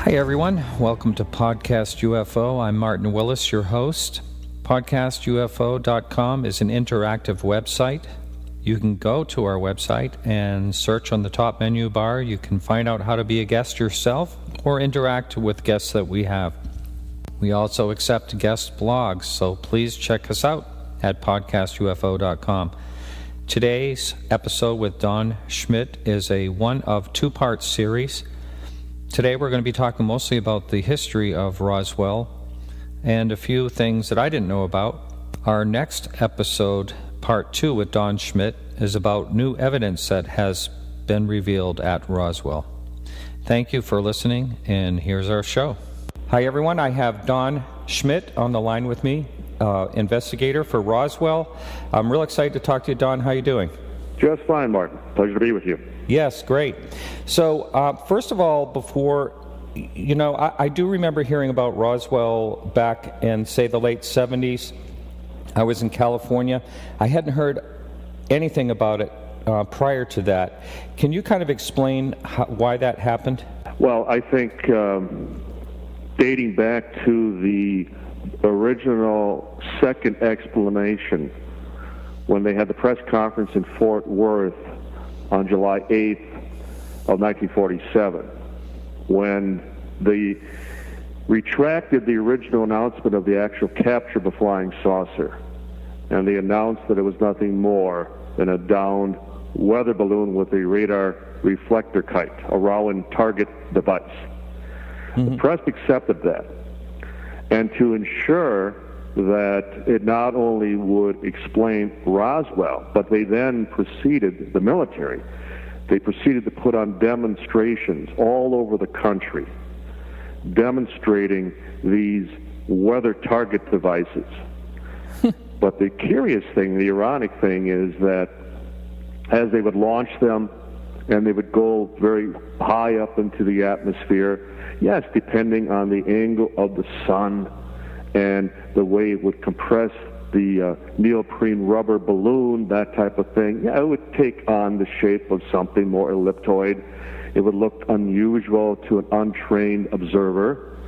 Hi everyone, welcome to Podcast UFO. I'm Martin Willis, your host. PodcastUFO.com is an interactive website. You can go to our website and search on the top menu bar. You can find out how to be a guest yourself or interact with guests that we have. We also accept guest blogs, so please check us out at PodcastUFO.com. Today's episode with Don Schmitt is a one of two-part series. Today we're going to be talking mostly about the history of Roswell and a few things that I didn't know about. Our next episode, part 2 with Don Schmitt, is about new evidence that has been revealed at Roswell. Thank you for listening, and here's our show. Hi everyone, I have Don Schmitt on the line with me, investigator for Roswell. I'm real excited to talk to you, Don. How are you doing? Just fine, Martin. Pleasure to be with you. Yes, great. So, first of all, I do remember hearing about Roswell back in, say, the late 70s. I was in California. I hadn't heard anything about it prior to that. Can you kind of explain why that happened? Well, I think dating back to the original second explanation, when they had the press conference in Fort Worth on July 8th of 1947, when they retracted the original announcement of the actual capture of a flying saucer, and they announced that it was nothing more than a downed weather balloon with a radar reflector kite, a Rowan target device. Mm-hmm. The press accepted that, and to ensure that it not only would explain Roswell, but they then proceeded, the military, they proceeded to put on demonstrations all over the country, demonstrating these weather target devices. But the curious thing, the ironic thing, is that as they would launch them and they would go very high up into the atmosphere, yes, depending on the angle of the sun and the way it would compress the neoprene rubber balloon, that type of thing, yeah, it would take on the shape of something more elliptoid. It would look unusual to an untrained observer.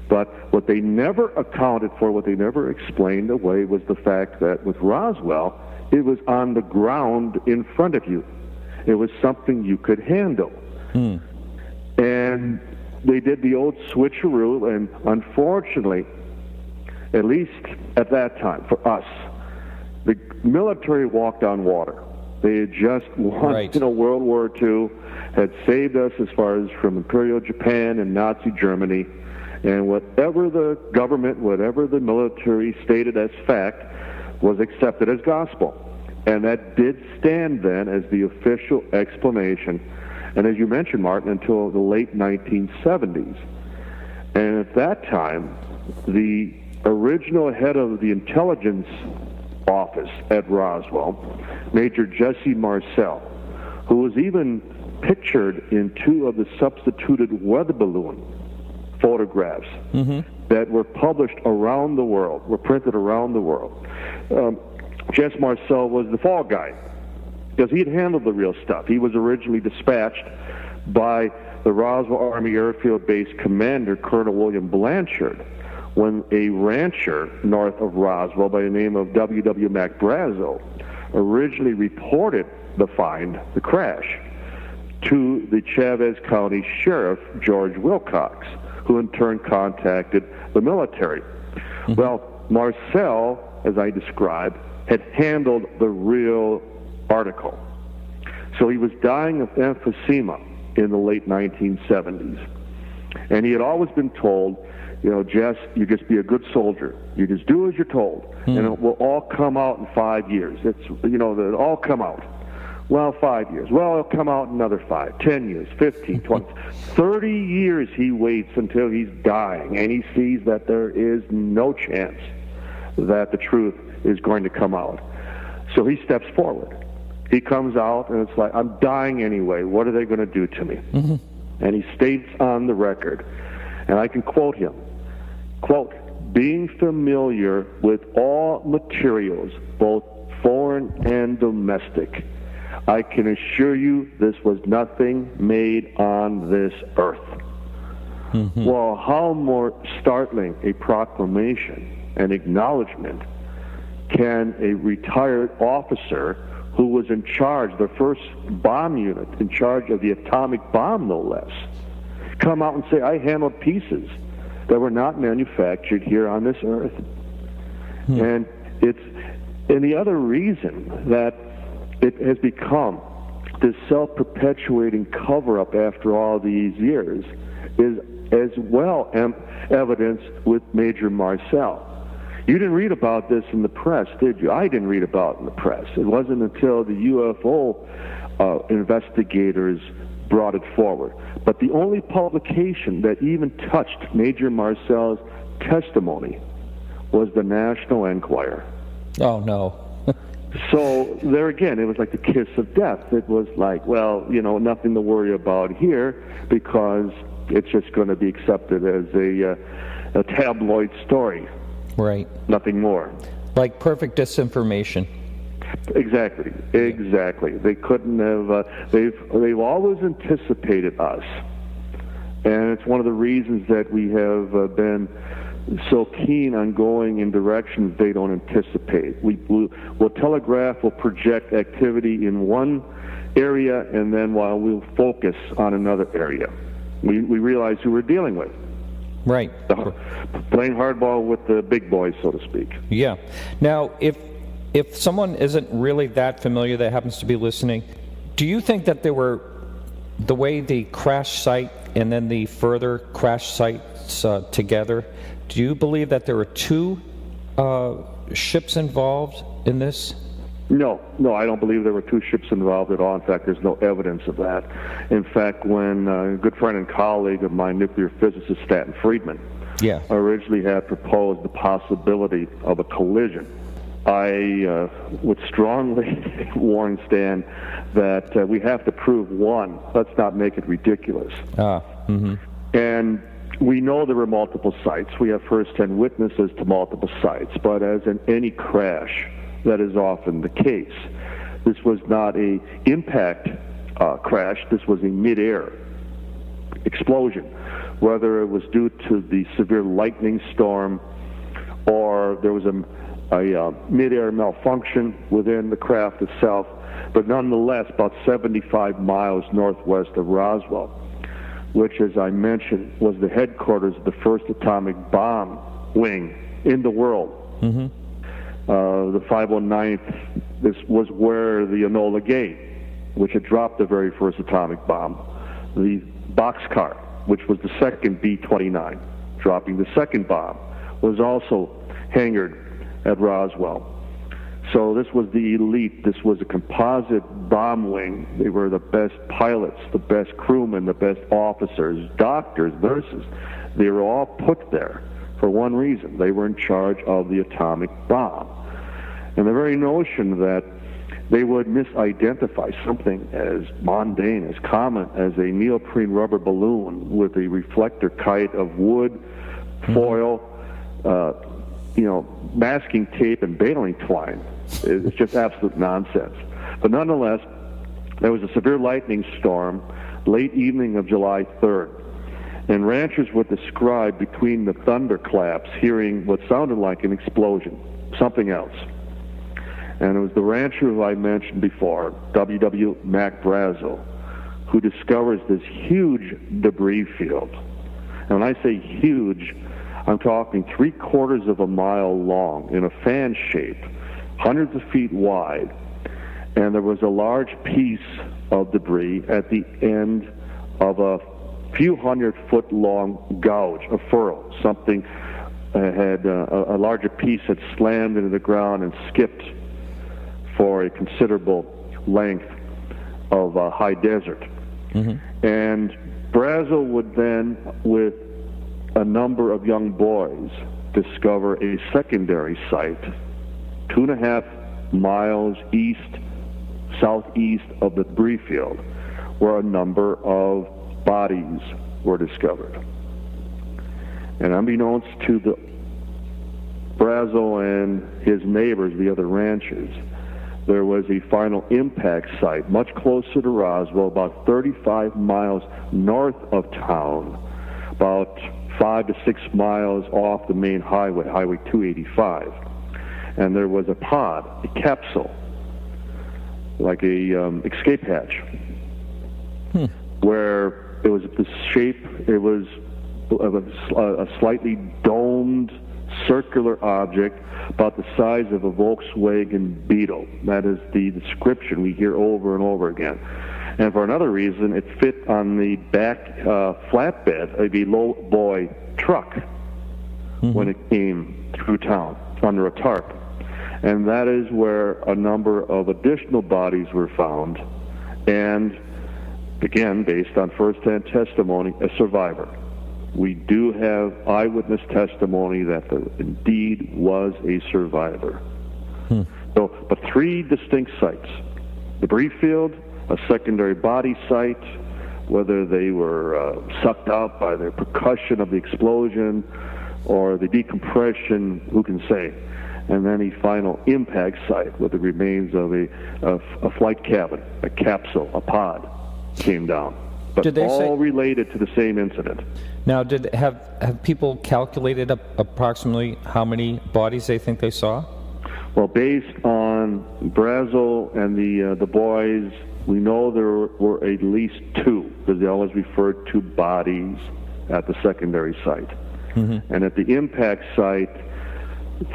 But what they never accounted for, what they never explained away, was the fact that with Roswell, it was on the ground in front of you. It was something you could handle. And they did the old switcheroo, and unfortunately, at least at that time, for us, the military walked on water. They had just won, World War II, had saved us as far as from Imperial Japan and Nazi Germany, and whatever the government, whatever the military stated as fact, was accepted as gospel. And that did stand then as the official explanation, and as you mentioned, Martin, until the late 1970s. And at that time, the original head of the intelligence office at Roswell, Major Jesse Marcel, who was even pictured in 2 of the substituted weather balloon photographs that were published around the world, were printed around the world. Jesse Marcel was the fall guy, because he'd handled the real stuff. He was originally dispatched by the Roswell Army Airfield Base commander, Colonel William Blanchard, when a rancher north of Roswell by the name of W.W. MacBrazo originally reported the find, the crash, to the Chavez County Sheriff, George Wilcox, who in turn contacted the military. Well, Marcel, as I described, had handled the real article. So he was dying of emphysema in the late 1970s. And he had always been told, Jess, you just be a good soldier. You just do as you're told, and it will all come out in 5 years. It'll all come out. Well, 5 years. Well, it'll come out in another 5, 10 years, 15, 20, 30 years he waits until he's dying, and he sees that there is no chance that the truth is going to come out. So he steps forward. He comes out, and it's like, I'm dying anyway. What are they going to do to me? And he states on the record, and I can quote him, quote, being familiar with all materials, both foreign and domestic, I can assure you this was nothing made on this earth. Well, how more startling a proclamation, an acknowledgement, can a retired officer who was in charge, the first bomb unit, in charge of the atomic bomb, no less, come out and say, I handled pieces that were not manufactured here on this earth. And the other reason that it has become this self-perpetuating cover-up after all these years is as well evidence with Major Marcel. You didn't read about this in the press, did you? I didn't read about it in the press. It wasn't until the UFO investigators brought it forward. But the only publication that even touched Major Marcel's testimony was the National Enquirer. Oh, no. So there again, it was like the kiss of death. It was like, well, nothing to worry about here because it's just going to be accepted as a tabloid story. Right. Nothing more. Like perfect disinformation. Exactly. They couldn't have. They've always anticipated us, and it's one of the reasons that we have been so keen on going in directions they don't anticipate. We'll telegraph, we'll project activity in one area, and then while we'll focus on another area, we realize who we're dealing with. Right. Playing hardball with the big boys, so to speak. Yeah. Now, if someone isn't really that familiar that happens to be listening, do you think that there were, the way the crash site and then the further crash sites together, do you believe that there were two ships involved in this? No, I don't believe there were two ships involved at all. In fact, there's no evidence of that. In fact, when a good friend and colleague of mine, nuclear physicist Stanton Friedman, originally had proposed the possibility of a collision, I would strongly warn Stan that we have to prove one. Let's not make it ridiculous. And we know there were multiple sites. We have first-hand witnesses to multiple sites. But as in any crash, that is often the case. This was not a impact crash. This was a mid-air explosion. Whether it was due to the severe lightning storm or there was a mid-air malfunction within the craft itself, but nonetheless about 75 miles northwest of Roswell, which, as I mentioned, was the headquarters of the first atomic bomb wing in the world. The 509th, this was where the Enola Gay, which had dropped the very first atomic bomb, the Boxcar, which was the second B-29, dropping the second bomb, was also hangared at Roswell. So this was the elite. This was a composite bomb wing. They were the best pilots, the best crewmen, the best officers, doctors, nurses. They were all put there for one reason. They were in charge of the atomic bomb. And the very notion that they would misidentify something as mundane, as common as a neoprene rubber balloon with a reflector kite of wood, foil, masking tape and baling twine. It's just absolute nonsense. But nonetheless, there was a severe lightning storm late evening of July 3rd. And ranchers would describe between the thunderclaps hearing what sounded like an explosion, something else. And it was the rancher who I mentioned before, W.W. Mac Brazel, who discovers this huge debris field. And when I say huge, I'm talking 3/4 of a mile long in a fan shape, hundreds of feet wide. And there was a large piece of debris at the end of a few 100-foot long gouge, a furrow. Something had a larger piece had slammed into the ground and skipped for a considerable length of high desert. And Brazel would then, with a number of young boys, discover a secondary site 2.5 miles southeast of the debris field, where a number of bodies were discovered. And unbeknownst to the Brazel and his neighbors, the other ranchers, there was a final impact site much closer to Roswell, about 35 miles north of town, about 5 to 6 miles off the main highway, Highway 285. And there was a pod, a capsule, like a escape hatch, where it was the shape, it was of a slightly domed, circular object about the size of a Volkswagen Beetle. That is the description we hear over and over again. And for another reason, it fit on the back flatbed of a low-boy truck when it came through town under a tarp. And that is where a number of additional bodies were found. And again, based on first-hand testimony, a survivor. We do have eyewitness testimony that there indeed was a survivor. So, but 3 distinct sites: debris field, a secondary body site, whether they were sucked out by the percussion of the explosion or the decompression, who can say? And then a final impact site with the remains of a flight cabin, a capsule, a pod came down. But Did they all say, related to the same incident. now, have people calculated approximately how many bodies they think they saw? Well, based on Brazel and the boys, we know there were at least 2, because they always referred to bodies at the secondary site. And at the impact site,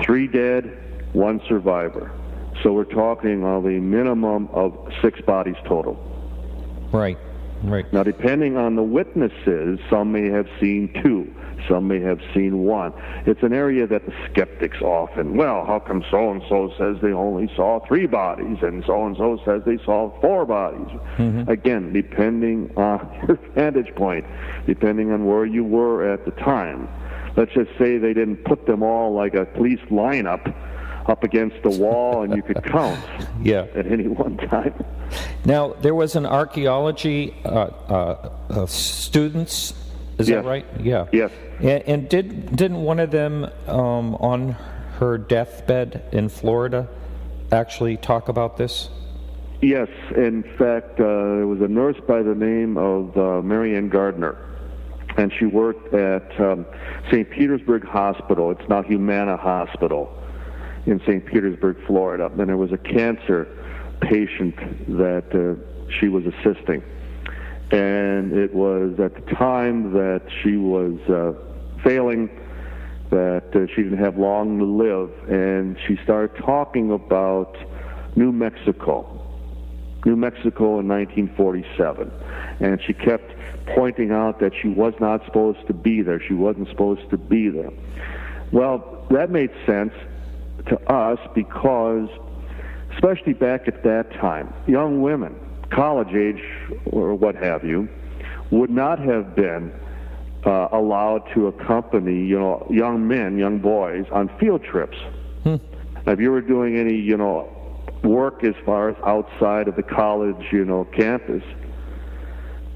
3 dead, 1 survivor. So we're talking of a minimum of 6 bodies total. Right. Now, depending on the witnesses, some may have seen 2, some may have seen 1. It's an area that the skeptics often, well, how come so-and-so says they only saw 3 bodies, and so-and-so says they saw 4 bodies? Again, depending on your vantage point, depending on where you were at the time. Let's just say they didn't put them all like a police lineup up against the wall and you could count at any one time. Now, there was an archaeology students, is that right? Yeah. Yes. And didn't one of them on her deathbed in Florida actually talk about this? Yes. In fact, there was a nurse by the name of Mary Ann Gardner, and she worked at St. Petersburg Hospital. It's now Humana Hospital in St. Petersburg, Florida. And there was a cancer patient that she was assisting. And it was at the time that she was failing, that she didn't have long to live. And she started talking about New Mexico in 1947. And she kept pointing out that she was not supposed to be there. She wasn't supposed to be there. Well, that made sense to us because, especially back at that time, young women, college age or what have you, would not have been allowed to accompany, young men, young boys on field trips. Now, if you were doing any, work as far as outside of the college, campus,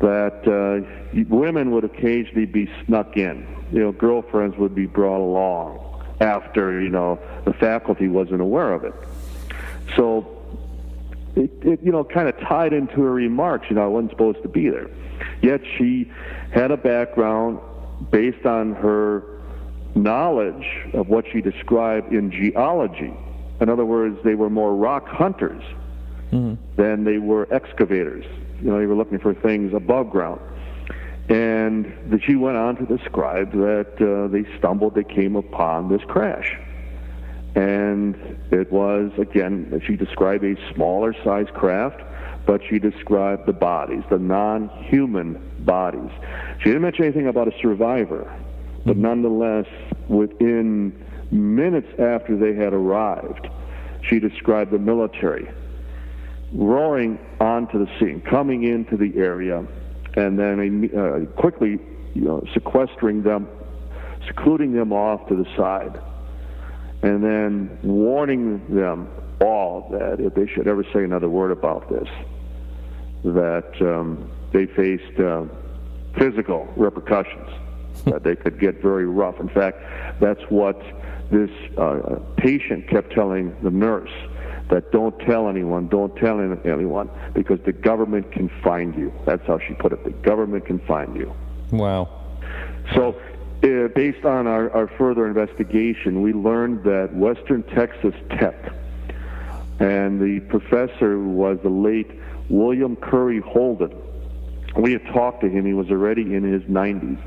that women would occasionally be snuck in. Girlfriends would be brought along after, the faculty wasn't aware of it. So it kind of tied into her remarks, I wasn't supposed to be there. Yet she had a background based on her knowledge of what she described in geology. In other words, they were more rock hunters than they were excavators. They were looking for things above ground. And she went on to describe that they came upon this crash. And it was, again, she described a smaller size craft, but she described the bodies, the non-human bodies. She didn't mention anything about a survivor, but nonetheless, within minutes after they had arrived, she described the military roaring onto the scene, coming into the area, and then quickly sequestering them, secluding them off to the side, and then warning them all that if they should ever say another word about this, that they faced physical repercussions, that they could get very rough. In fact, that's what this patient kept telling the nurse, that don't tell anyone, because the government can find you. That's how she put it. The government can find you. Wow. So, based on our further investigation, we learned that Western Texas Tech, and the professor was the late William Curry Holden. We had talked to him. He was already in his 90s.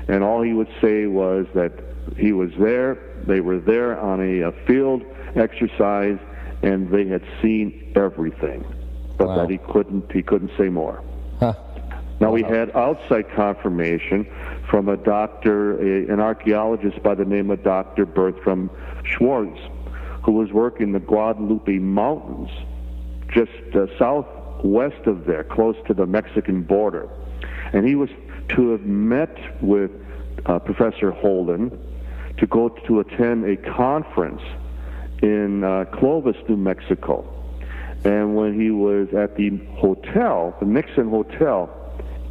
And all he would say was that he was there, they were there on a field exercise, and they had seen everything. But Wow. that he couldn't say more. Huh. Now, we had outside confirmation from a doctor, an archaeologist by the name of Dr. Bertram Schwartz, who was working in the Guadalupe Mountains, just southwest of there, close to the Mexican border. And he was to have met with Professor Holden to go to attend a conference in Clovis, New Mexico. And when he was at the hotel, the Nixon Hotel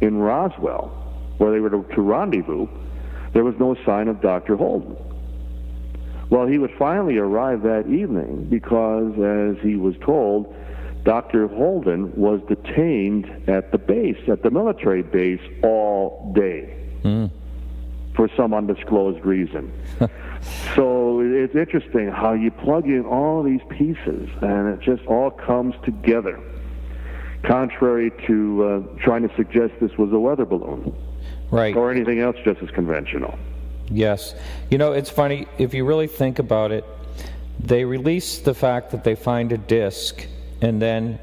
in Roswell, where they were to rendezvous, there was no sign of Dr. Holden. Well, he would finally arrive that evening because, as he was told, Dr. Holden was detained at the base, at the military base, all day for some undisclosed reason. So it's interesting how you plug in all these pieces and it just all comes together, contrary to trying to suggest this was a weather balloon. Right. Or anything else just as conventional. Yes. You know, it's funny, if you really think about it, they release the fact that they find a disc, and then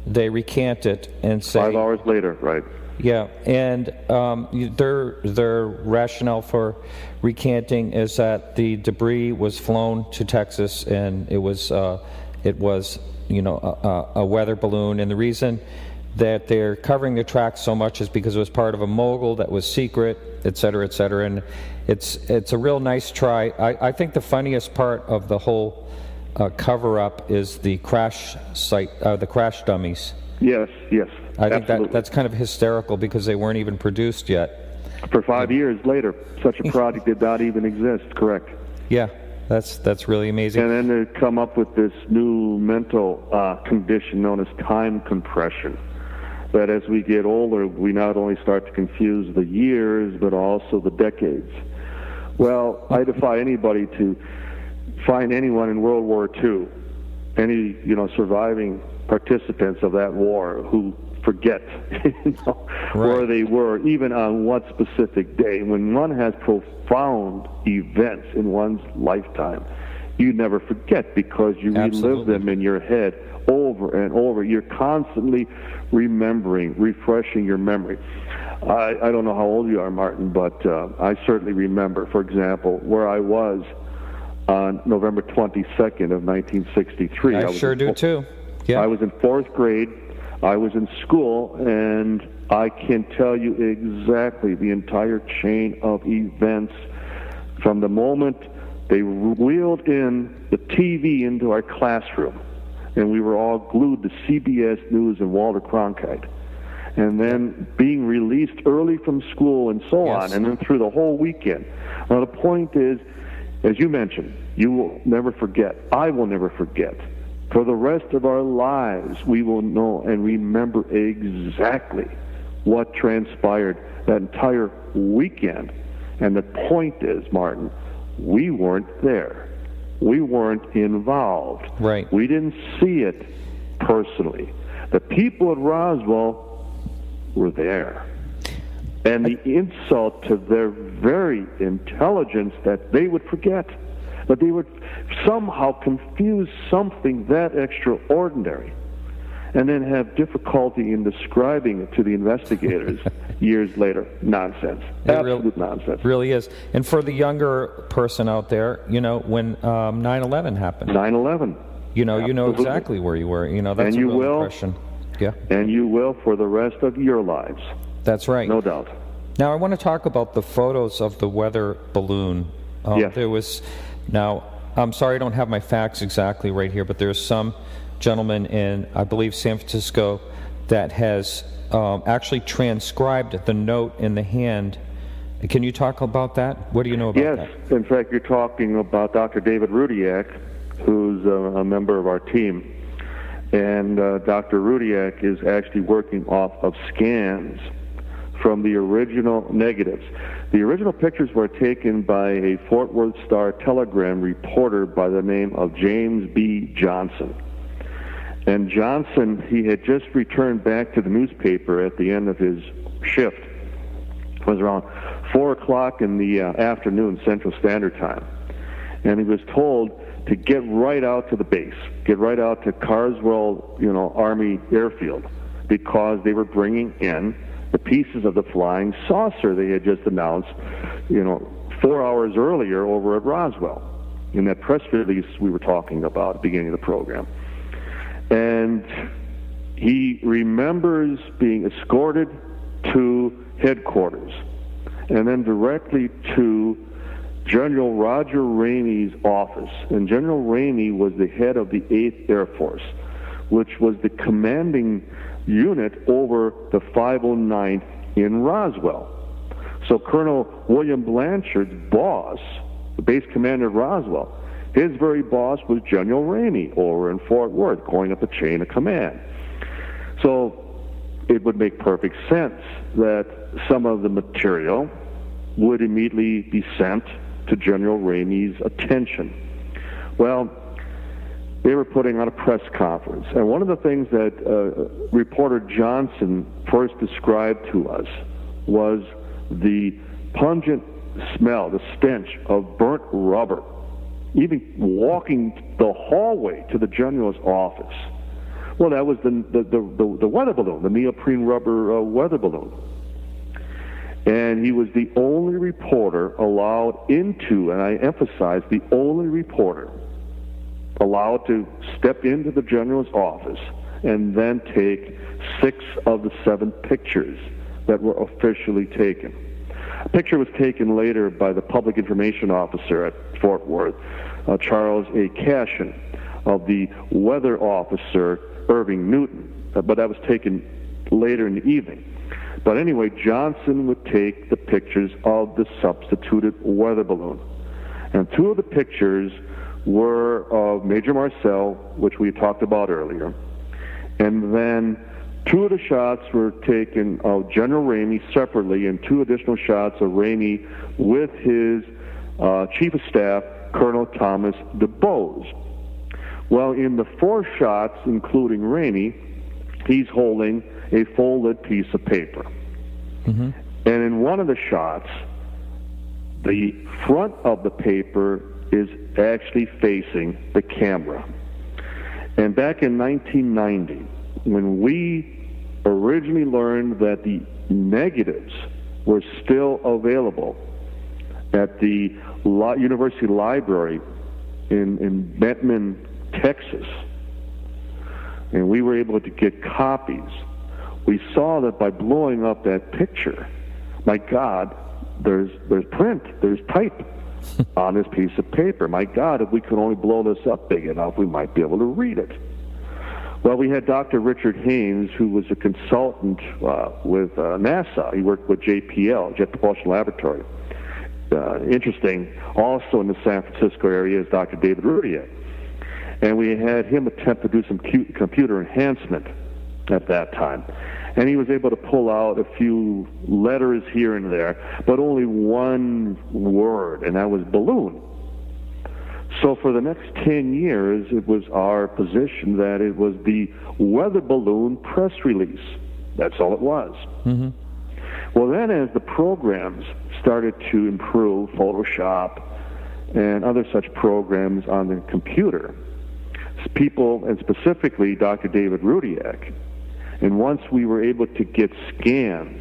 they recant it and say... 5 hours later, right. Yeah, and their rationale for recanting is that the debris was flown to Texas, and it was a weather balloon, and the reason that they're covering the tracks so much is because it was part of a mogul that was secret, et cetera, and it's a real nice try. I think the funniest part of the whole cover-up is the crash site, the crash dummies. Yes, I think absolutely. that's kind of hysterical because they weren't even produced yet. For 5 years later, such a project did not even exist, correct. Yeah, that's really amazing. And then they come up with this new mental condition known as time compression, that as we get older, we not only start to confuse the years, but also the decades. Well, I defy anybody to find anyone in World War II, any surviving participants of that war who forget where they were, even on what specific day. When one has profound events in one's lifetime, you never forget because you relive them in your head over and over. You're constantly remembering, refreshing your memory. I don't know how old you are, Martin, but I certainly remember, for example, where I was on November 22nd of 1963. I sure do too. Yeah. I was in 4th grade. I was in school, and I can tell you exactly the entire chain of events from the moment they wheeled in the TV into our classroom, and we were all glued to CBS News and Walter Cronkite, and then being released early from school and so on, and then through the whole weekend. Now, the point is, as you mentioned, you will never forget. I will never forget. For the rest of our lives, we will know and remember exactly what transpired that entire weekend. And the point is, Martin, we weren't there. We weren't involved. Right. We didn't see it personally. The people at Roswell were there. And the insult to their very intelligence that they would forget, that they would somehow confuse something that extraordinary and then have difficulty in describing it to the investigators years later. Nonsense. Absolute nonsense. Really is. And for the younger person out there, when 9/11 happened. 9/11. You know exactly where you were. That's a real impression. Yeah. And you will for the rest of your lives. That's right. No doubt. Now, I want to talk about the photos of the weather balloon. Yes. There was... Now, I'm sorry I don't have my facts exactly right here, but there's some gentleman in, I believe, San Francisco that has actually transcribed the note in the hand. Can you talk about that? What do you know about that? Yes. In fact, you're talking about Dr. David Rudiak, who's a member of our team. And Dr. Rudiak is actually working off of scans from the original negatives. The original pictures were taken by a Fort Worth Star-Telegram reporter by the name of James B. Johnson. And Johnson, he had just returned back to the newspaper at the end of his shift. It was around 4 o'clock in the afternoon, Central Standard Time. And he was told to get right out to the base, get right out to Carswell, Army Airfield, because they were bringing in the pieces of the flying saucer they had just announced, 4 hours earlier over at Roswell, in that press release we were talking about at the beginning of the program. And he remembers being escorted to headquarters and then directly to General Roger Ramey's office. And General Ramey was the head of the 8th Air Force, which was the commanding unit over the 509th in Roswell. So Colonel William Blanchard's boss, the base commander of Roswell, his very boss was General Ramey over in Fort Worth, going up the chain of command. So it would make perfect sense that some of the material would immediately be sent to General Ramey's attention. Well, they were putting on a press conference, and one of the things that reporter Johnson first described to us was the pungent smell, the stench of burnt rubber, even walking the hallway to the general's office. Well, that was the weather balloon, the neoprene rubber weather balloon. And he was the only reporter allowed into, and I emphasize, the only reporter allowed to step into the general's office and then take 6 of the 7 pictures that were officially taken. A picture was taken later by the public information officer at Fort Worth, Charles A. Cashin, of the weather officer, Irving Newton, but that was taken later in the evening. But anyway, Johnson would take the pictures of the substituted weather balloon. And 2 of the pictures were of Major Marcel, which we talked about earlier. And then 2 of the shots were taken of General Ramey separately, and 2 additional shots of Ramey with his Chief of Staff, Colonel Thomas DuBose. Well, in the 4 shots, including Ramey, he's holding a folded piece of paper. Mm-hmm. And in one of the shots, the front of the paper is actually facing the camera. And back in 1990, when we originally learned that the negatives were still available at the University Library in Benton, Texas, and we were able to get copies, we saw that by blowing up that picture, my God, there's print, there's type on this piece of paper. My God, if we could only blow this up big enough, we might be able to read it. Well, we had Dr. Richard Haynes, who was a consultant with NASA. He worked with JPL, Jet Propulsion Laboratory. Interesting, also in the San Francisco area is Dr. David Rudiak. And we had him attempt to do some computer enhancement at that time. And he was able to pull out a few letters here and there, but only one word, and that was balloon. So for the next 10 years, it was our position that it was the weather balloon press release. That's all it was. Mm-hmm. Well, then as the programs started to improve, Photoshop and other such programs on the computer, people, and specifically Dr. David Rudiak, and once we were able to get scans,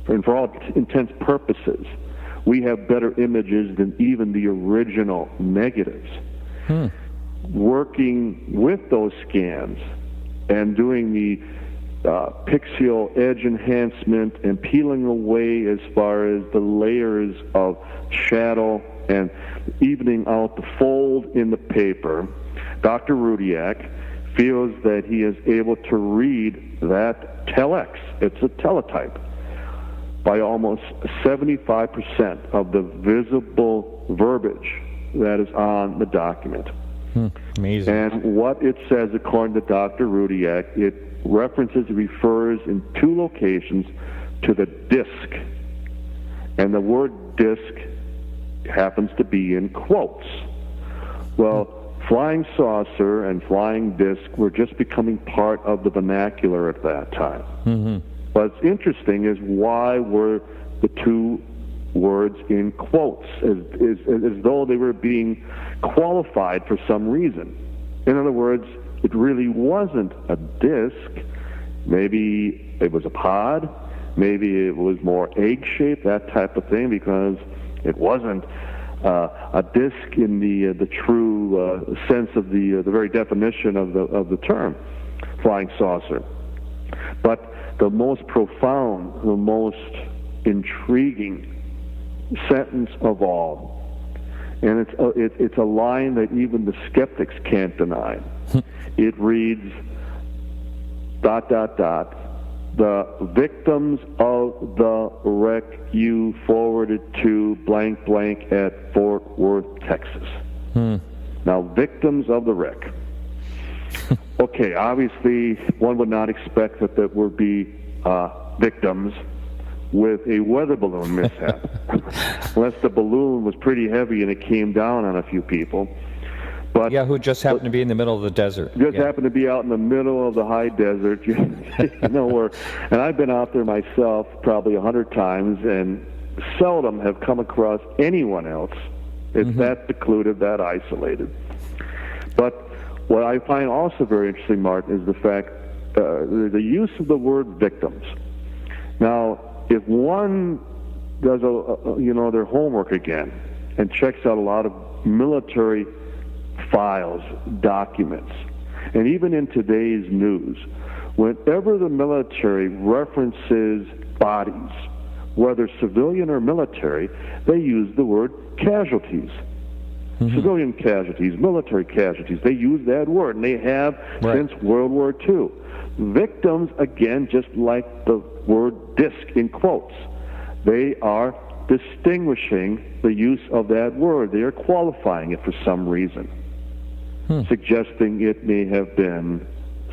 and for all intents purposes, we have better images than even the original negatives. Working with those scans and doing the pixel edge enhancement and peeling away as far as the layers of shadow and evening out the fold in the paper, Dr. Rudiak feels that he is able to read that telex, it's a teletype, by almost 75% of the visible verbiage that is on the document. Amazing. And what it says, according to Dr. Rudiak, it refers in 2 locations to the disk And the word disk happens to be in quotes. Well, flying saucer and flying disc were just becoming part of the vernacular at that time. Mm-hmm. What's interesting is, why were the two words in quotes, as though they were being qualified for some reason? In other words, it really wasn't a disk. Maybe it was a pod. Maybe it was more egg-shaped, that type of thing, because it wasn't a disk in the true sense of the very definition of the term flying saucer. But the most profound, the most intriguing sentence of all, and it's a line that even the skeptics can't deny. It reads, ... the victims of the wreck you forwarded to blank blank at Fort Worth, Texas. Now, victims of the wreck. Okay, obviously one would not expect that there would be victims with a weather balloon mishap, unless the balloon was pretty heavy and it came down on a few people. But who just happened to be in the middle of the desert. Just happened to be out in the middle of the high desert, and I've been out there myself probably 100 times and seldom have come across anyone else. It's that secluded, that isolated. But what I find also very interesting, Martin, is the fact the use of the word victims. Now, if one does their homework again and checks out a lot of military files, documents, and even in today's news, whenever the military references bodies, whether civilian or military, they use the word casualties. Civilian casualties, military casualties, they use that word, and they have since World War II. Victims, again, just like the word disc in quotes, they are distinguishing the use of that word. They are qualifying it for some reason, suggesting it may have been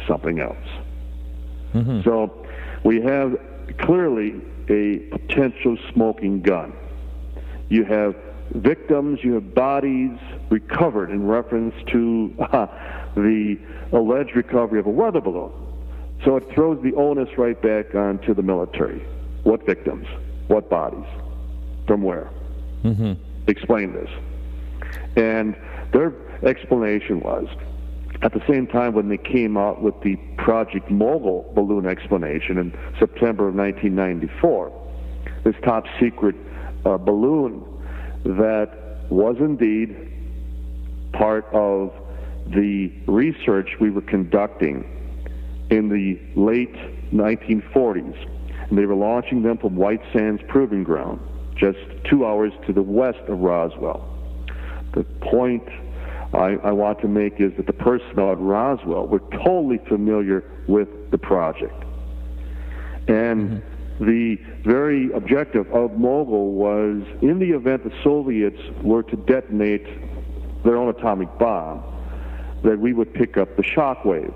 something else. So we have clearly a potential smoking gun. You have victims, you have bodies recovered in reference to the alleged recovery of a weather balloon. So it throws the onus right back onto the military. What victims? What bodies? From where? Explain this. And their explanation was, at the same time when they came out with the Project Mogul balloon explanation in September of 1994, this top secret balloon that was indeed part of the research we were conducting in the late 1940s. And they were launching them from White Sands Proving Ground, just 2 hours to the west of Roswell. The point I want to make is that the personnel at Roswell were totally familiar with the project. And the very objective of Mogul was, in the event the Soviets were to detonate their own atomic bomb, that we would pick up the shock wave.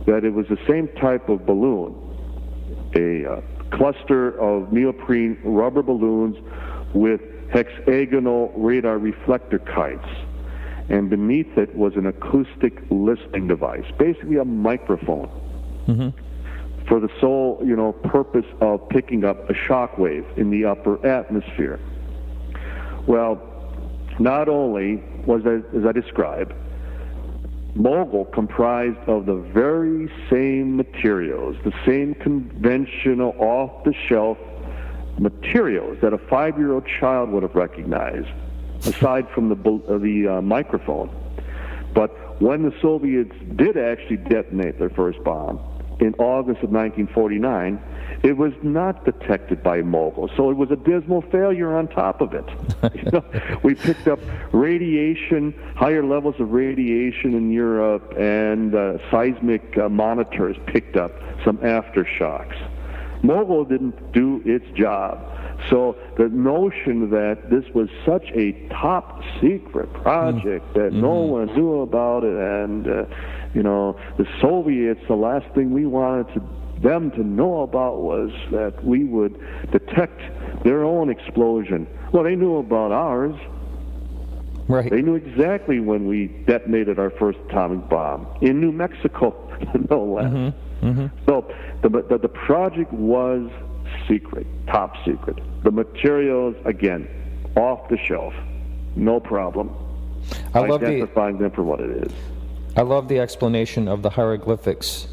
That it was the same type of balloon, a cluster of neoprene rubber balloons with hexagonal radar reflector kites. And beneath it was an acoustic listening device, basically a microphone, for the sole, purpose of picking up a shock wave in the upper atmosphere. Well, not only was, as I described, Mogul comprised of the very same materials, the same conventional off-the-shelf materials that a 5-year-old child would have recognized, aside from the microphone. But when the Soviets did actually detonate their first bomb in August of 1949, it was not detected by Mogul, so it was a dismal failure on top of it. We picked up radiation, higher levels of radiation in Europe, and seismic monitors picked up some aftershocks. Mogul didn't do its job. So the notion that this was such a top secret project that no one knew about it, and the Soviets, the last thing we wanted to them to know about was that we would detect their own explosion. Well, they knew about ours. Right. They knew exactly when we detonated our first atomic bomb in New Mexico, no less. Mm-hmm. Mm-hmm. So the project was secret, top secret. The materials, again, off the shelf, no problem. Identifying them for what it is. I love the explanation of the hieroglyphics,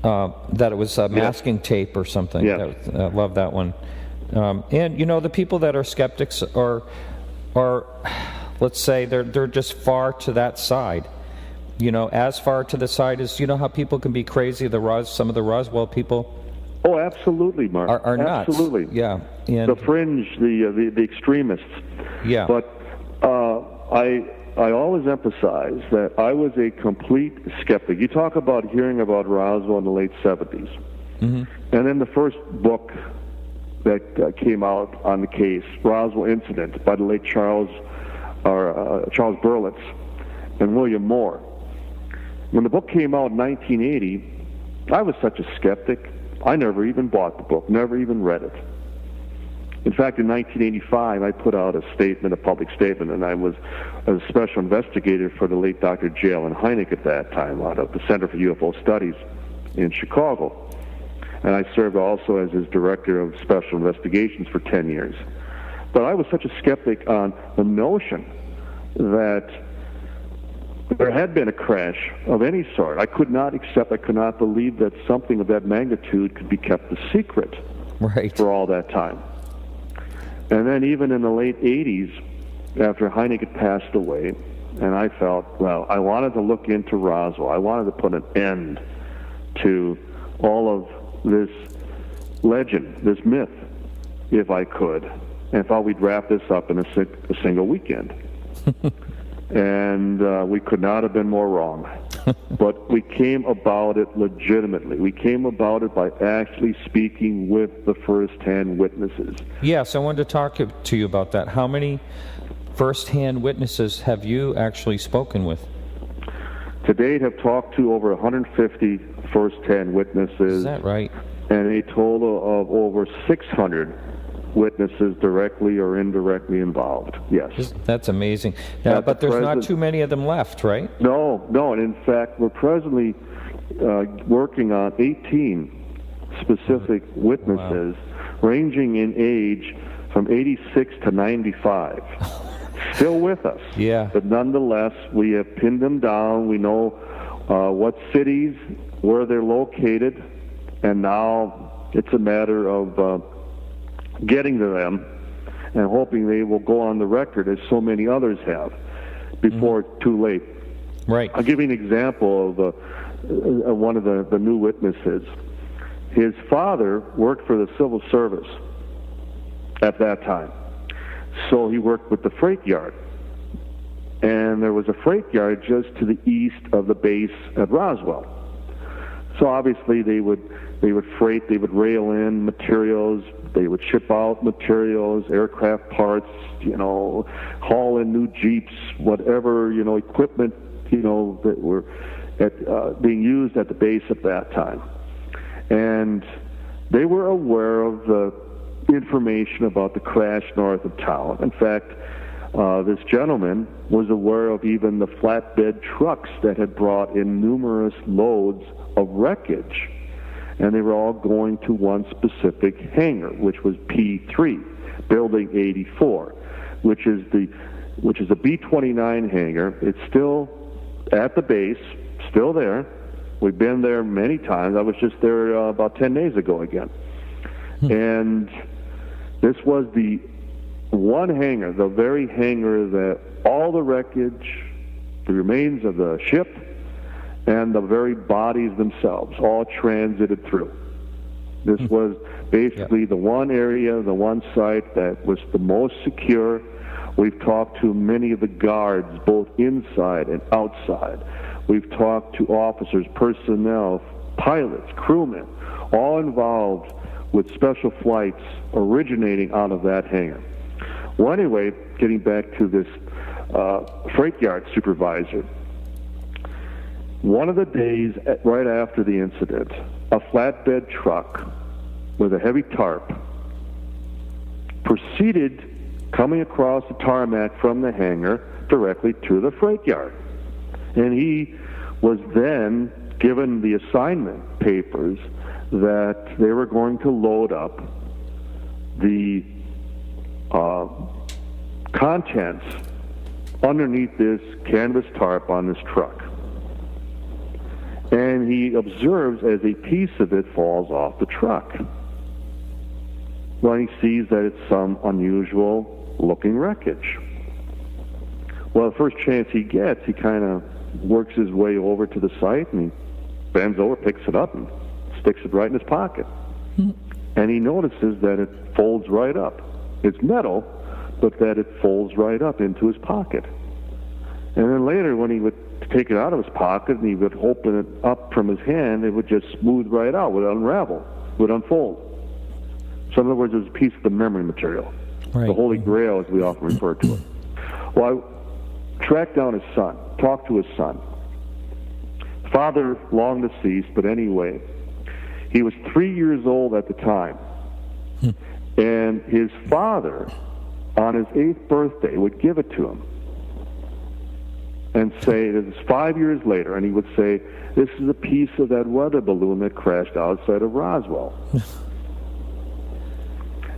that it was masking tape or something. Yes. I love that one. And, you know, the people that are skeptics are let's say, they're just far to that side. You know, as far to the side as, you know how people can be crazy, some of the Roswell people? Oh, absolutely, Mark. Are nuts. Absolutely. Yeah. And the fringe, the extremists. Yeah. But I always emphasize that I was a complete skeptic. You talk about hearing about Roswell in the late 70s. Mm-hmm. And then the first book that came out on the case, Roswell Incident, by the late Charles Berlitz and William Moore. When the book came out in 1980, I was such a skeptic, I never even bought the book, never even read it. In fact, in 1985, I put out a public statement, and I was a special investigator for the late Dr. J. Allen Hynek at that time out of the Center for UFO Studies in Chicago. And I served also as his director of special investigations for 10 years. But I was such a skeptic on the notion that there had been a crash of any sort. I could not believe that something of that magnitude could be kept a secret for all that time. And then even in the late 80s, after Hynek had passed away, and I felt, well, I wanted to look into Roswell. I wanted to put an end to all of this legend, this myth, if I could, and thought we'd wrap this up in a single weekend. And we could not have been more wrong. But we came about it legitimately. We came about it by actually speaking with the first-hand witnesses. Yes, I wanted to talk to you about that. How many first-hand witnesses have you actually spoken with? To date, have talked to over 150 first-hand witnesses. Is that right? And a total of over 600 witnesses directly or indirectly involved. Yes. That's amazing. Now, but there's not too many of them left, right? No. And in fact, we're presently working on 18 specific witnesses, ranging in age from 86 to 95. Still with us. Yeah. But nonetheless, we have pinned them down. We know what cities, where they're located, and now it's a matter of getting to them and hoping they will go on the record as so many others have before it's too late. Right. I'll give you an example of one of the new witnesses. His father worked for the civil service at that time. So he worked with the freight yard. And there was a freight yard just to the east of the base at Roswell. So obviously they would rail in materials, they would ship out materials, aircraft parts, haul in new Jeeps, whatever, equipment, that were being used at the base at that time. And they were aware of the information about the crash north of town. In fact, this gentleman was aware of even the flatbed trucks that had brought in numerous loads of wreckage. And they were all going to one specific hangar, which was P3, Building 84, which is a B-29 hangar. It's still at the base, still there. We've been there many times. I was just there about 10 days ago again. And this was the one hangar, the very hangar that all the wreckage, the remains of the ship, and the very bodies themselves all transited through. This was basically the one area, the one site that was the most secure. We've talked to many of the guards, both inside and outside. We've talked to officers, personnel, pilots, crewmen, all involved with special flights originating out of that hangar. Well, anyway, getting back to this freight yard supervisor, one of the days right after the incident, a flatbed truck with a heavy tarp proceeded coming across the tarmac from the hangar directly to the freight yard. And he was then given the assignment papers that they were going to load up the contents underneath this canvas tarp on this truck. And he observes as a piece of it falls off the truck. Well, he sees that it's some unusual looking wreckage. Well, the first chance he gets, he kind of works his way over to the site, and he bends over, picks it up, and sticks it right in his pocket. And he notices that it folds right up. It's metal, but that it folds right up into his pocket. And then later, when he would take it out of his pocket and he would open it up from his hand, it would just smooth right out, would unravel, would unfold. So in other words, it was a piece of the memory material. Right. The Holy Grail, as we often refer to it. Well, I tracked down his son, talked to his son. Father, long deceased, but anyway, he was 3 years old at the time. And his father, on his 8th birthday, would give it to him and say, this is 5 years later, and he would say, this is a piece of that weather balloon that crashed outside of Roswell.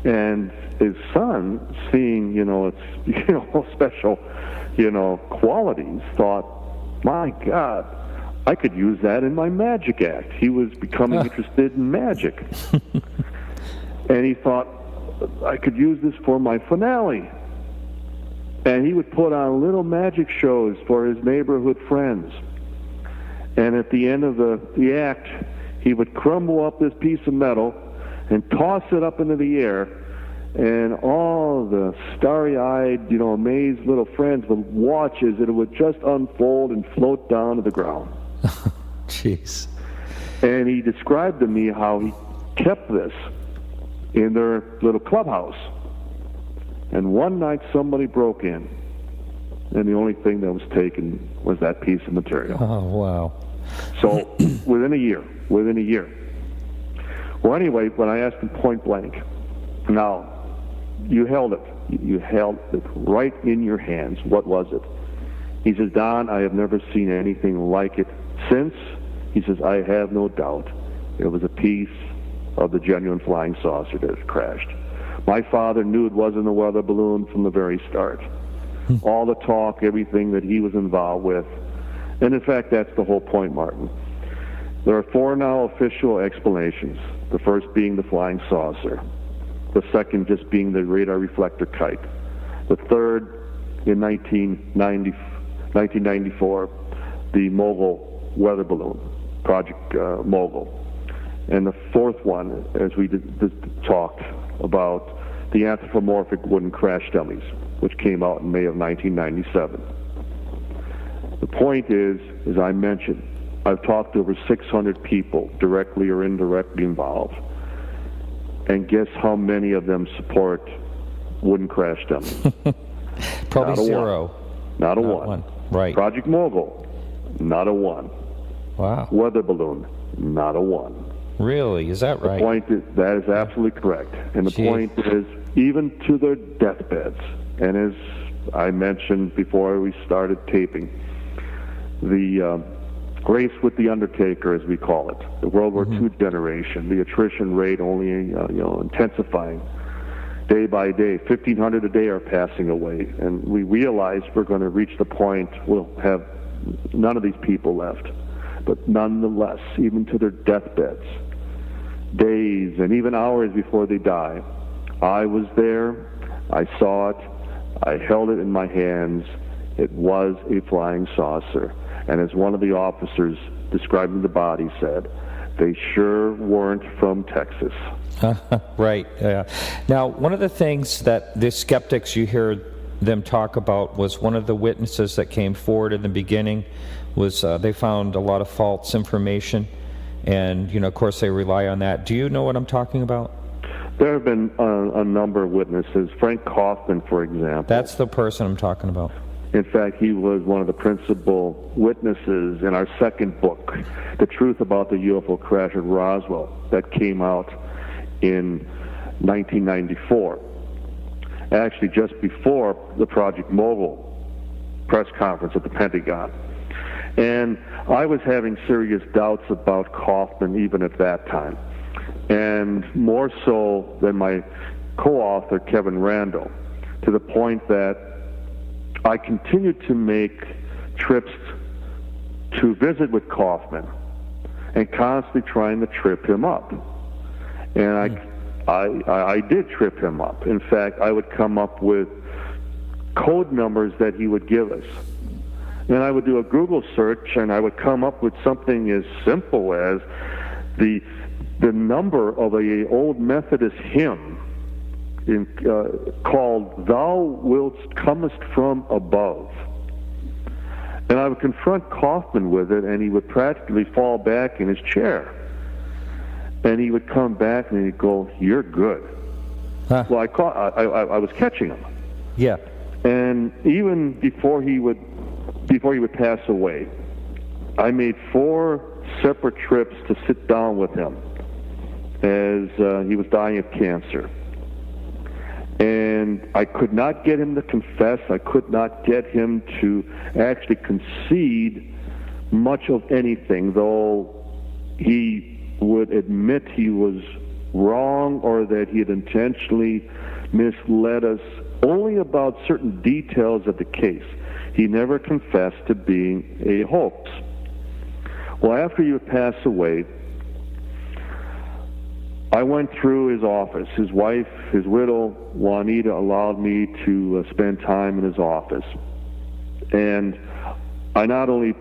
And his son, seeing, its, special, qualities, thought, my God, I could use that in my magic act. He was becoming interested in magic. And he thought, I could use this for my finale. And he would put on little magic shows for his neighborhood friends. And at the end of the act, he would crumble up this piece of metal and toss it up into the air, and all the starry-eyed, amazed little friends would watch as it would just unfold and float down to the ground. Jeez. And he described to me how he kept this in their little clubhouse. And one night somebody broke in, and the only thing that was taken was that piece of material. Oh, wow. So within a year. Well, anyway, when I asked him point blank, now, you held it right in your hands. What was it? He says, Don, I have never seen anything like it since. He says, I have no doubt it was a piece of the genuine flying saucer that had crashed. My father knew it wasn't a weather balloon from the very start. All the talk, everything that he was involved with. And in fact, that's the whole point, Martin. There are 4 now official explanations. The first being the flying saucer. The second just being the radar reflector kite. The third, in 1994, the Mogul weather balloon, Project Mogul. And the fourth one, as we talked about, the anthropomorphic wooden crash dummies, which came out in May of 1997. The point is, as I mentioned, I've talked to over 600 people, directly or indirectly involved. And guess how many of them support wooden crash dummies? Probably not zero. Not a one. Right. Project Mogul, not a one. Wow. Weather balloon, not a one. Really? Is that right? The point is, that is absolutely correct. And the point is, even to their deathbeds, and as I mentioned before we started taping, the Grace with the Undertaker, as we call it, the World War II generation, the attrition rate only intensifying day by day. 1,500 a day are passing away, and we realize we're going to reach the point we'll have none of these people left. But nonetheless, even to their deathbeds, days and even hours before they die, I was there, I saw it, I held it in my hands. It was a flying saucer. And as one of the officers describing the body said, they sure weren't from Texas. Right. Now, one of the things that the skeptics, you hear them talk about, was one of the witnesses that came forward in the beginning was they found a lot of false information. And, of course, they rely on that. Do you know what I'm talking about? There have been a number of witnesses. Frank Kaufman, for example. That's the person I'm talking about. In fact, he was one of the principal witnesses in our second book, The Truth About the UFO Crash at Roswell, that came out in 1994. Actually, just before the Project Mogul press conference at the Pentagon. And I was having serious doubts about Kaufman even at that time, and more so than my co-author, Kevin Randall, to the point that I continued to make trips to visit with Kaufman and constantly trying to trip him up. And I did trip him up. In fact, I would come up with code numbers that he would give us. And I would do a Google search, and I would come up with something as simple as the number of a old Methodist hymn called "Thou Wilt Comest From Above." And I would confront Kaufman with it, and he would practically fall back in his chair. And he would come back and he'd go, "You're good." Huh. Well, I was catching him. Yeah. And even before he would pass away, I made 4 separate trips to sit down with him as he was dying of cancer. And I could not get him to confess. I could not get him to actually concede much of anything, though he would admit he was wrong or that he had intentionally misled us only about certain details of the case. He never confessed to being a hoax. Well, after he would pass away, I went through his office. His wife, his widow, Juanita, allowed me to spend time in his office. And I not only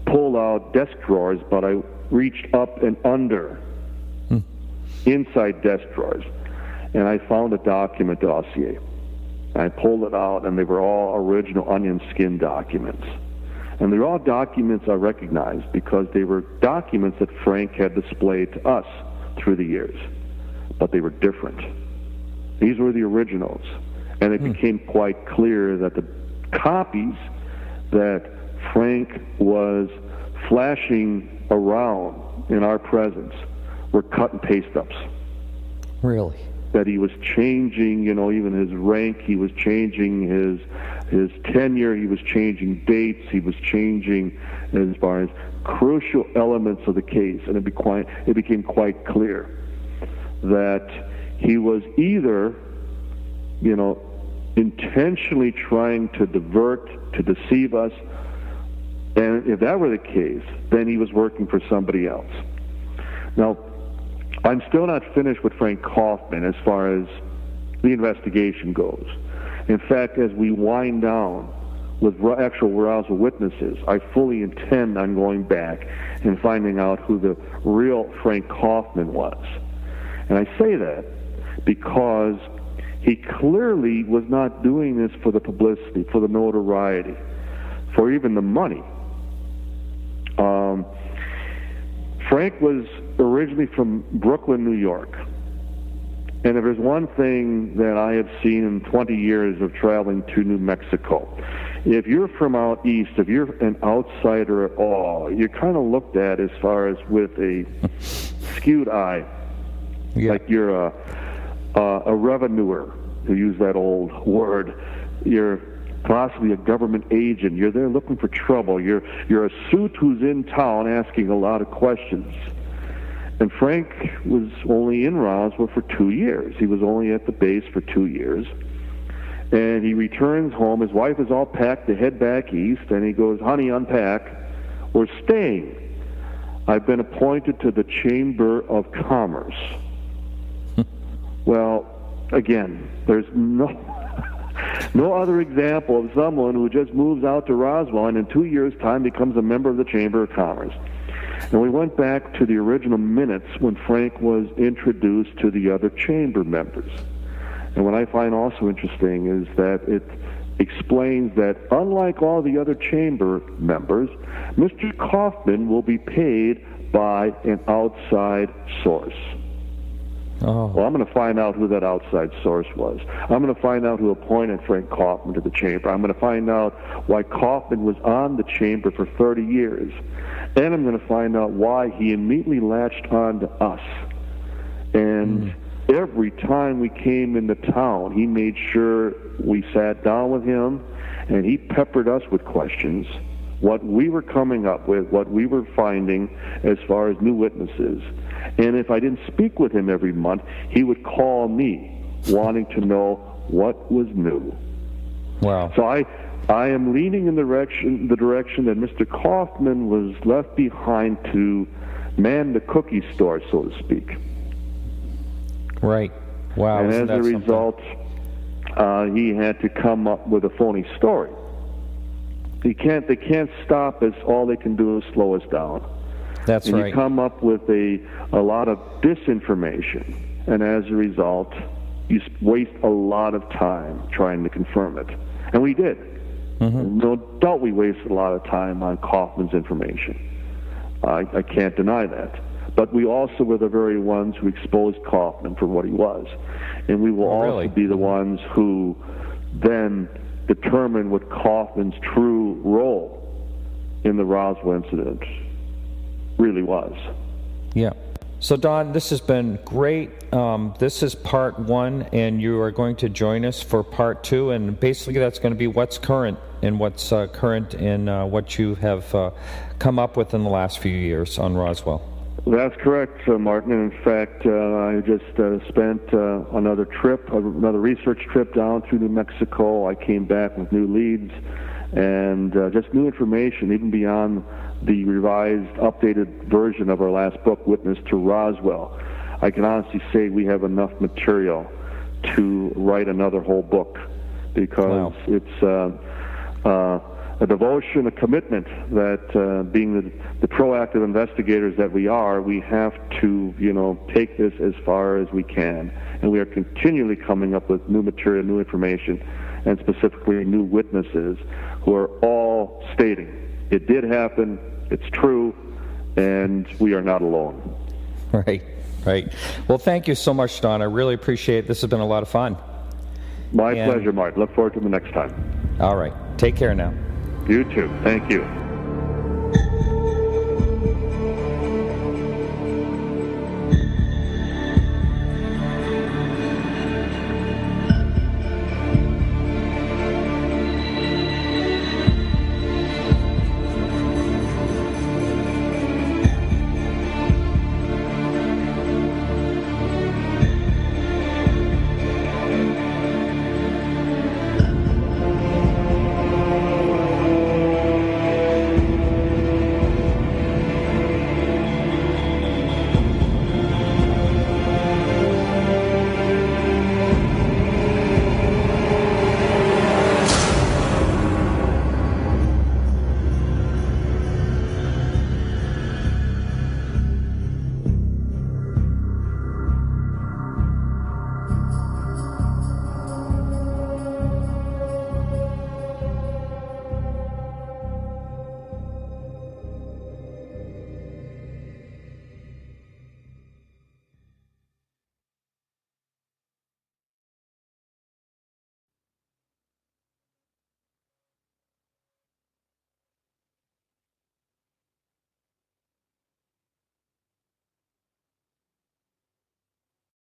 pulled out desk drawers, but I reached up and under inside desk drawers. And I found a document dossier. I pulled it out, and they were all original onion skin documents. And they're all documents I recognized because they were documents that Frank had displayed to us through the years. But they were different. These were the originals. And it became quite clear that the copies that Frank was flashing around in our presence were cut and paste ups. Really? That he was changing, even his rank, he was changing his tenure, he was changing dates, he was changing as far as crucial elements of the case, and it became quite clear that he was either, intentionally trying to divert, to deceive us, and if that were the case, then he was working for somebody else. Now, I'm still not finished with Frank Kaufman as far as the investigation goes. In fact, as we wind down with actual Roswell witnesses, I fully intend on going back and finding out who the real Frank Kaufman was. And I say that because he clearly was not doing this for the publicity, for the notoriety, for even the money. Frank was originally from Brooklyn, New York. And if there's one thing that I have seen in 20 years of traveling to New Mexico, if you're from out east, if you're an outsider at all, you're kind of looked at as far as with a skewed eye. Yeah. Like you're a revenuer, to use that old word. You're possibly a government agent. You're there looking for trouble. You're a suit who's in town asking a lot of questions. And Frank was only in Roswell for 2 years. He was only at the base for 2 years. And he returns home. His wife is all packed to head back east. And he goes, "Honey, unpack. We're staying. I've been appointed to the Chamber of Commerce." Well, again, there's no other example of someone who just moves out to Roswell and in 2 years' time becomes a member of the Chamber of Commerce. And we went back to the original minutes when Frank was introduced to the other chamber members. And what I find also interesting is that it explains that unlike all the other chamber members, Mr. Kaufman will be paid by an outside source. Oh. Well, I'm going to find out who that outside source was. I'm going to find out who appointed Frank Kaufman to the chamber. I'm going to find out why Kaufman was on the chamber for 30 years. And I'm going to find out why he immediately latched on to us. And every time we came into town, he made sure we sat down with him, and he peppered us with questions, what we were coming up with, what we were finding as far as new witnesses. And if I didn't speak with him every month, he would call me wanting to know what was new. Wow. So I am leaning in the direction that Mr. Kaufman was left behind to man the cookie store, so to speak. Right. Wow. And Isn't as a that result, he had to come up with a phony story. They can't stop us. All they can do is slow us down. That's and right. you come up with a lot of disinformation, and as a result, you waste a lot of time trying to confirm it. And we did. No doubt we wasted a lot of time on Kaufman's information. I can't deny that. But we also were the very ones who exposed Kaufman for what he was. And we will also be the ones who then determine what Kaufman's true role in the Roswell incident really was. Yeah. So, Don, this has been great. This is part 1, and you are going to join us for part 2, and basically that's going to be what's current and what's current in what you have come up with in the last few years on Roswell. That's correct, Martin. And in fact, I just spent another research trip down through New Mexico. I came back with new leads and just new information, even beyond the revised, updated version of our last book, Witness to Roswell. I can honestly say we have enough material to write another whole book, because it's a devotion, a commitment that being the proactive investigators that we are, we have to, take this as far as we can. And we are continually coming up with new material, new information, and specifically new witnesses who are all stating it did happen, it's true, and we are not alone. Right. Well, thank you so much, Don. I really appreciate it. This has been a lot of fun. My pleasure, Martin. Look forward to the next time. All right. Take care now. You too. Thank you.